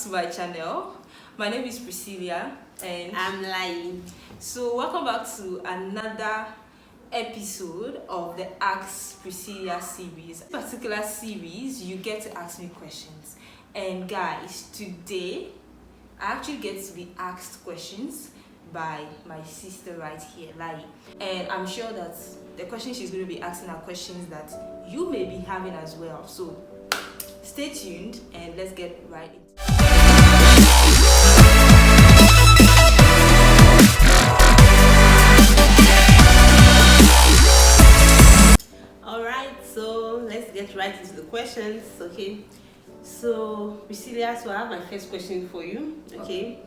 to my channel. My name is Priscillia and I'm lying. So welcome back to another episode of the Ask Priscillia series. In this particular series, you get to ask me questions. And guys, today I actually get to be asked questions by my sister right here, Lai. And I'm sure that the questions she's going to be asking are questions that you may be having as well. So stay tuned and let's get right into it. Alright, so let's get right into the questions, okay? So, Priscilla, so I have my first question for you, okay?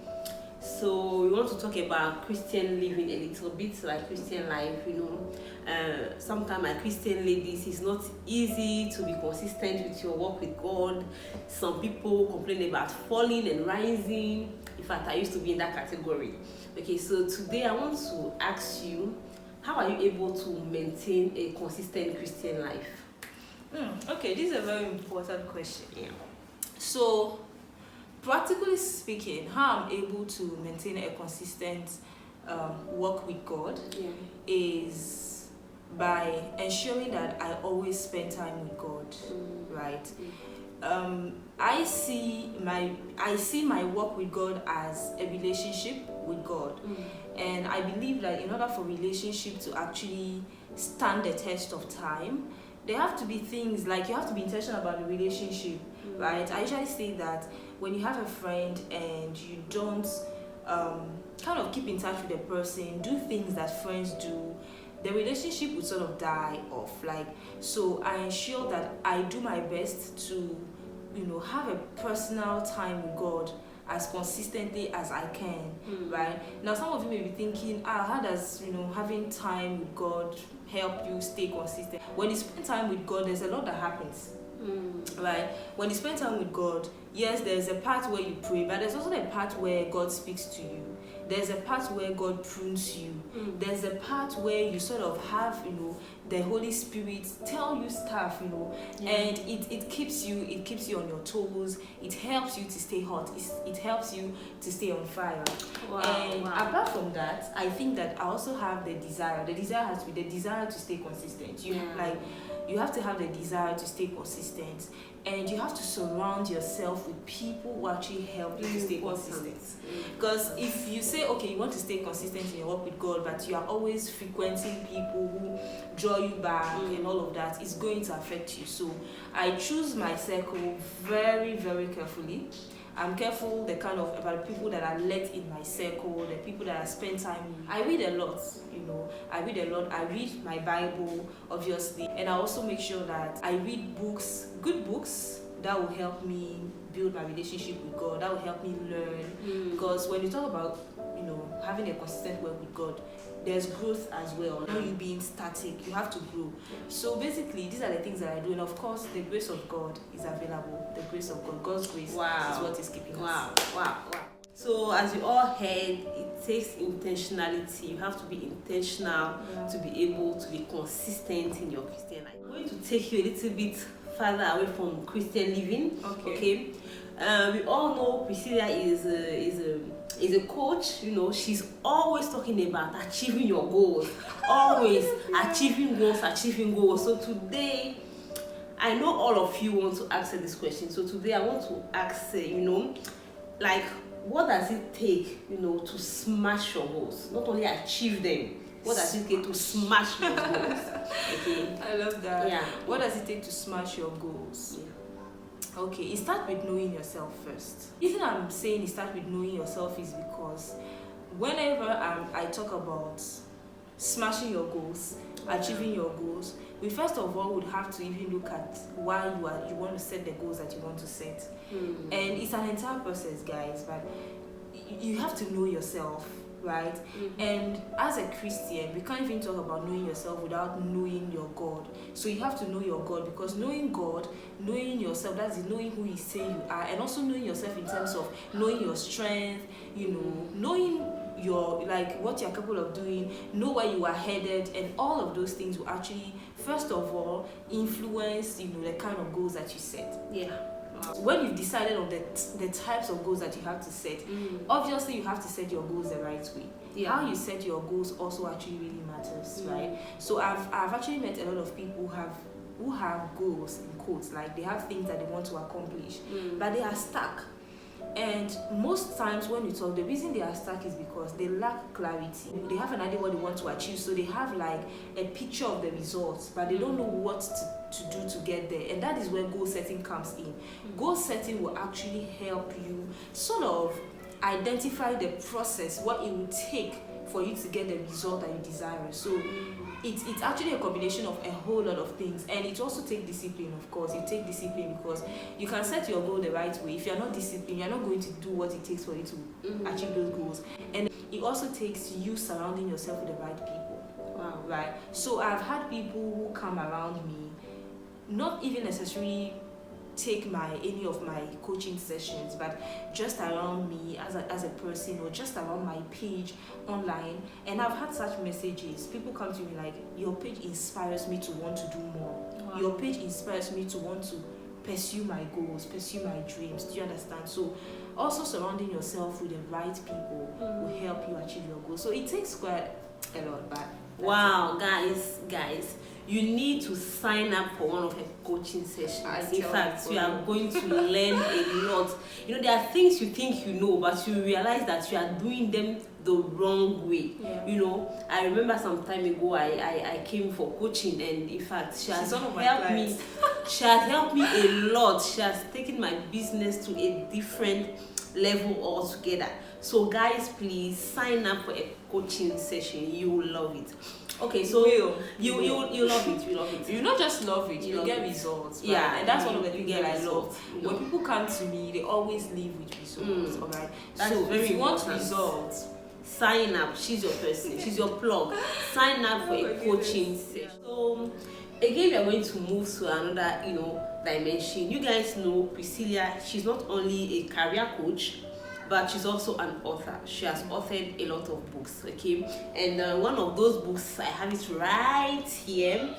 So, we want to talk about Christian living a little bit, like Christian life, sometimes like Christian ladies, it's not easy to be consistent with your work with God. Some people complain about falling and rising. In fact, I used to be in that category. Okay, so today I want to ask you, how are you able to maintain a consistent Christian life? Okay, this is a very important question. Yeah. So, practically speaking, how I'm able to maintain a consistent work with God is by ensuring that I always spend time with God, right? I see my work with God as a relationship with God, and I believe that in order for relationship to actually stand the test of time, there have to be things like you have to be intentional about the relationship, right? I usually say that when you have a friend and you don't kind of keep in touch with the person, do things that friends do, the relationship would sort of die off. So I ensure that I do my best to, have a personal time with God as consistently as I can, right? Now, some of you may be thinking, how does, having time with God help you stay consistent? When you spend time with God, there's a lot that happens. Right? When you spend time with God, yes, there's a part where you pray, but there's also a part where God speaks to you. There's a part where God prunes you. There's a part where you sort of have, the Holy Spirit tell you stuff, and it keeps you on your toes. It helps you to stay hot. It helps you to stay on fire. Apart from that, I think that I also have the desire. The desire has to be the desire to stay consistent. You have to have the desire to stay consistent, and you have to surround yourself with people who actually help you to stay consistent. Because if you say, okay, you want to stay consistent in your work with God, but you are always frequenting people who draw you back and all of that, it's going to affect you. So I choose my circle very, very carefully. I'm careful about the people that are let in my circle, the people that I spend time with. I read a lot, I read my Bible, obviously, and I also make sure that I read good books that will help me build my relationship with God, that will help me learn. Because when you talk about, having a consistent work with God, there's growth as well. Not you being static, you have to grow. So basically, these are the things that I do, and of course, the grace of God is available. The grace of God, God's grace is what is keeping us. Wow. So as you all heard, it takes intentionality. You have to be intentional to be able to be consistent in your Christian life. I'm going to take you a little bit further away from Christian living. Okay. We all know Priscilla is a coach. She's always talking about achieving your goals. Always achieving goals. So today, I know all of you want to answer this question. So today I want to ask, what does it take, to smash your goals? Not only achieve them, what does it take to smash your goals? Okay. I love that. Yeah. What does it take to smash your goals? Yeah. Okay, it starts with knowing yourself first. The reason I'm saying it starts with knowing yourself is because whenever I talk about smashing your goals, achieving your goals, we first of all would have to even look at why you want to set the goals that you want to set. And it's an entire process, guys, but you have to know yourself, right? And as a Christian, we can't even talk about knowing yourself without knowing your God. So you have to know your God, because knowing God, knowing yourself, that's knowing who He say you are, and also knowing yourself in terms of knowing your strength, knowing your what you're capable of doing, know where you are headed, and all of those things will actually first of all influence the kind of goals that you set. When you've decided on the types of goals that you have to set, obviously you have to set your goals the right way. Yeah. How you set your goals also actually really matters, right? So I've actually met a lot of people who have goals in quotes, like they have things that they want to accomplish, but they are stuck. And most times when you talk, the reason they are stuck is because they lack clarity. They have an idea what they want to achieve, so they have like a picture of the results, but they don't know what to do to get there. And that is where goal setting comes in. Goal setting will actually help you sort of identify the process, what it will take for you to get the result that you desire. So it's actually a combination of a whole lot of things, and it also takes discipline. Of course, it takes discipline because you can set your goal the right way. If you're not disciplined, you're not going to do what it takes for you to achieve those goals. And it also takes you surrounding yourself with the right people. Wow. Right? So I've had people who come around me, not even necessarily take any of my coaching sessions, but just around me as a person, or just around my page online. And I've had such messages. People come to me like, your page inspires me to want to do more. Wow. Your page inspires me to want to pursue my goals, pursue my dreams. Do you understand? So also surrounding yourself with the right people will help you achieve your goals. So it takes quite a lot, but wow, guys, you need to sign up for one of her coaching sessions. In fact, you are going to learn a lot. You know, there are things you think you know, but you realize that you are doing them the wrong way. Yeah. You know, I remember some time ago I came for coaching, and in fact she has helped me. She has helped me a lot. She has taken my business to a different level altogether. So guys, please sign up for a coaching session. You will love it. Okay, so you love it. You love it. You not just love it, you get results. Right? Yeah, and that's one of the things that I love. You know? When people come to me, they always leave with results. Alright. So if you want results, sign up. She's your person. She's your plug. Sign up for a coaching session. So again, we are going to move to another, dimension. You guys know Priscillia. She's not only a career coach, but she's also an author. She has authored a lot of books, okay? And one of those books, I have it right here.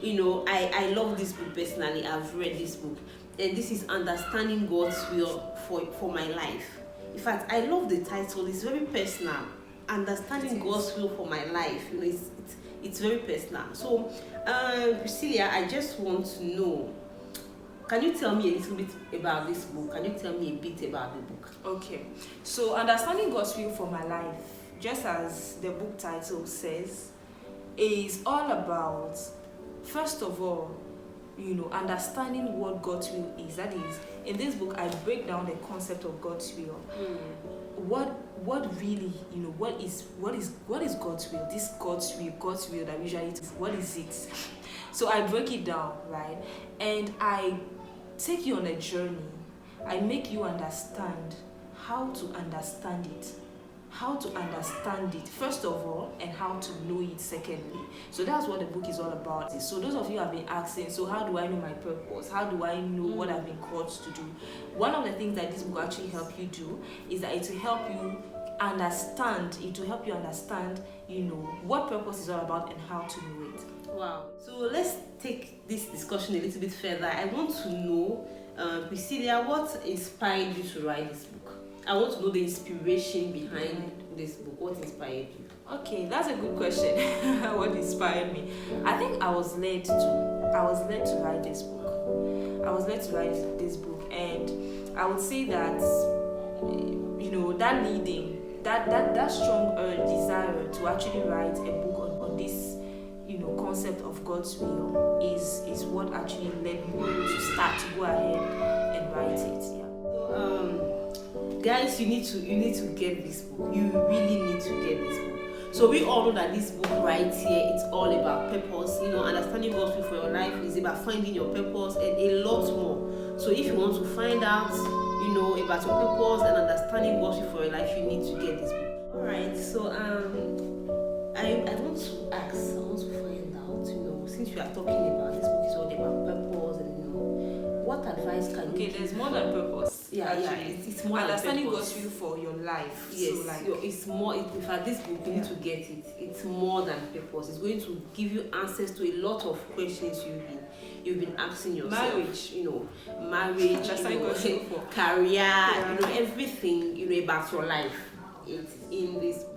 I love this book personally. I've read this book. And this is Understanding God's Will for My Life. In fact, I love the title. It's very personal. Understanding God's Will for My Life. It's very personal. So, Priscillia, I just want to know, can you tell me a little bit about this book? Can you tell me a bit about the book? Okay. So, Understanding God's Will for My Life, just as the book title says, is all about, first of all, understanding what God's will is. That is, in this book, I break down the concept of God's will. What really, what is God's will? This God's will that usually, what is it? So I break it down, right? And I take you on a journey. I make you understand how to understand it. How to understand it, first of all, and how to know it, secondly. So that's what the book is all about. So those of you have been asking, so how do I know my purpose? How do I know what I've been called to do? One of the things that this book actually help you do is that it will help you understand, what purpose is all about and how to know it. Wow. So let's take this discussion a little bit further. I want to know, Priscillia, what inspired you to write this book? I want to know the inspiration behind this book. What inspired you? Okay, that's a good question. What inspired me? I think I was led to write this book. And I would say that that leading, that strong desire to actually write a book on this concept of God's will is what actually led me to start to go ahead and write it. Guys, you need to get this book. You really need to get this book. So we all know that this book right here, it's all about purpose. Understanding God's will for your life is about finding your purpose and a lot more. So if you want to find out, about your purpose and understanding God's will for your life, you need to get this book. All right. So I want to ask. I want to find out. Since we are talking about this book, is all about purpose and what advice can you give? Okay, there's more than purpose. it's more understanding than God's will for your life. Yes, so like it's more. In fact, this book you need to get it. It's more than purpose. It's going to give you answers to a lot of questions you've been asking yourself. Marriage, career, everything about your life. It's in this book.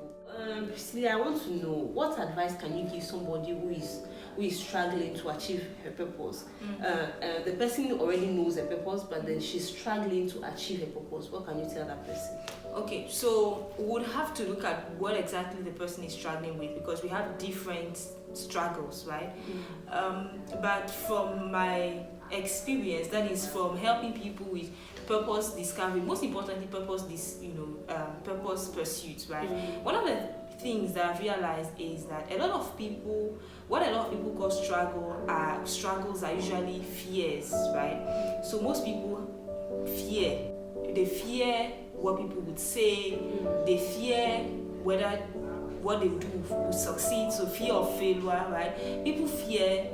Priscilla, I want to know, what advice can you give somebody who is struggling to achieve her purpose? The person already knows her purpose, but then she's struggling to achieve her purpose. What can you tell that person? Okay, so we would have to look at what exactly the person is struggling with, because we have different struggles, right? But from my experience, that is from helping people with purpose discovery, most importantly purpose pursuit, right? One of the things that I've realized is that what a lot of people call struggles are usually fears, right? So most people they fear what people would say, they fear whether what they do will succeed, so fear of failure, right? People fear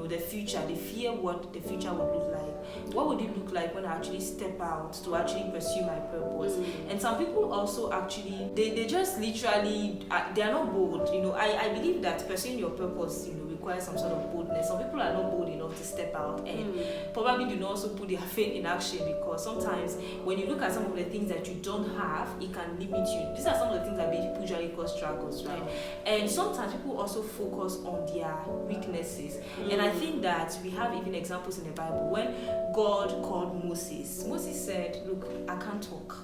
the future. They fear what the future would look like. What would it look like when I actually step out to actually pursue my purpose? And some people also actually they just literally they are not bold. I believe that pursuing your purpose requires some sort of boldness. Some people are not bold enough to step out and probably do not also put their faith in action, because sometimes when you look at some of the things that you don't have, it can limit you. These are some of the things that people usually cause struggles, right? And sometimes people also focus on their weaknesses. And I think that we have even examples in the Bible when God called Moses. Moses said, "Look, I can't talk.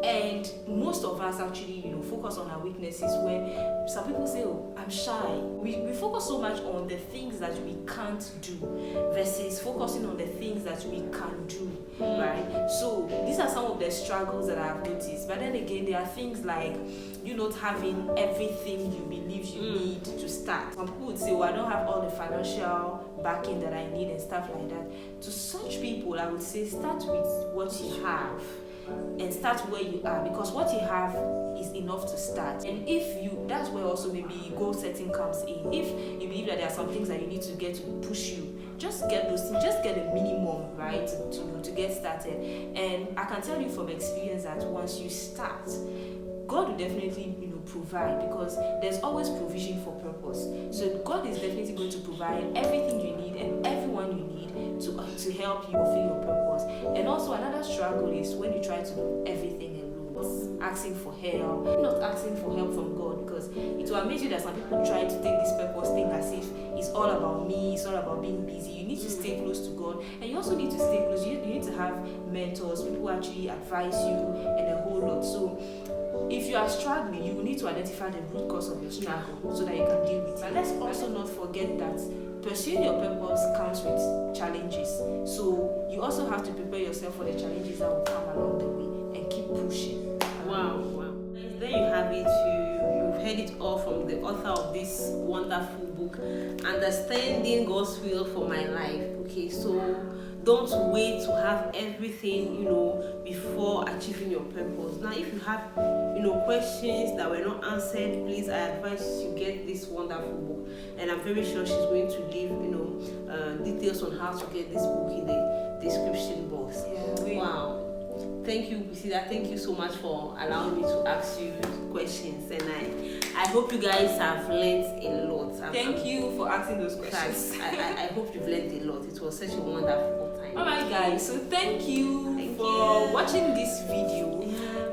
And most of us actually, focus on our weaknesses. When some people say, "Oh, I'm shy," we focus so much on the things that we can't do versus focusing on the things that we can do, right? So these are some of the struggles that I've noticed. But then again, there are things like you not having everything you believe you need to start. Some people would say, "Well, I don't have all the financial backing that I need," and stuff like that. To such people, I would say start with what you have and start where you are, because what you have is enough to start. And that's where also maybe goal setting comes in. If you believe that there are some things that you need to get to push you, just get those things, just get a minimum, right, to get started. And I can tell you from experience that once you start, God will definitely provide, because there's always provision for purpose. So God is definitely going to provide everything you need and everyone you need to help you fulfill your purpose. And also another struggle is when you try to do everything alone, asking for help, not asking for help from God, because it will amaze you that some people try to take this purpose thing as if it's all about me, it's all about being busy. You need to stay close to God, and you also need to stay close. You need to have mentors, people who actually advise you, and a whole lot. So if you are struggling, you will need to identify the root cause of your struggle so that you can deal with it. But let's also not forget that pursuing your purpose comes with challenges. So you also have to prepare yourself for the challenges that will come along the way and keep pushing. Wow. There you have it. You've heard it all from the author of this wonderful book, Understanding God's Will for My Life. Okay, so don't wait to have everything, before achieving your purpose. Now, if you have, questions that were not answered, please, I advise you get this wonderful book. And I'm very sure she's going to leave, details on how to get this book in the description box. Yeah. Wow. Thank you, Priscilla. Thank you so much for allowing me to ask you questions. And I hope you guys have learned a lot. Thank you for asking those questions. I hope you've learned a lot. It was such a wonderful time. Alright guys, so thank you for watching this video.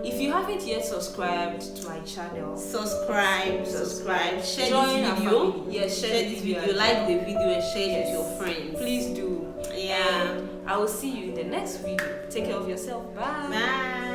If you haven't yet subscribed to my channel, subscribe, share this video. Yes, share this video. Like the video and share it with your friends. Please do. Yeah. And I will see you in the next video. Take care of yourself. Bye. Bye.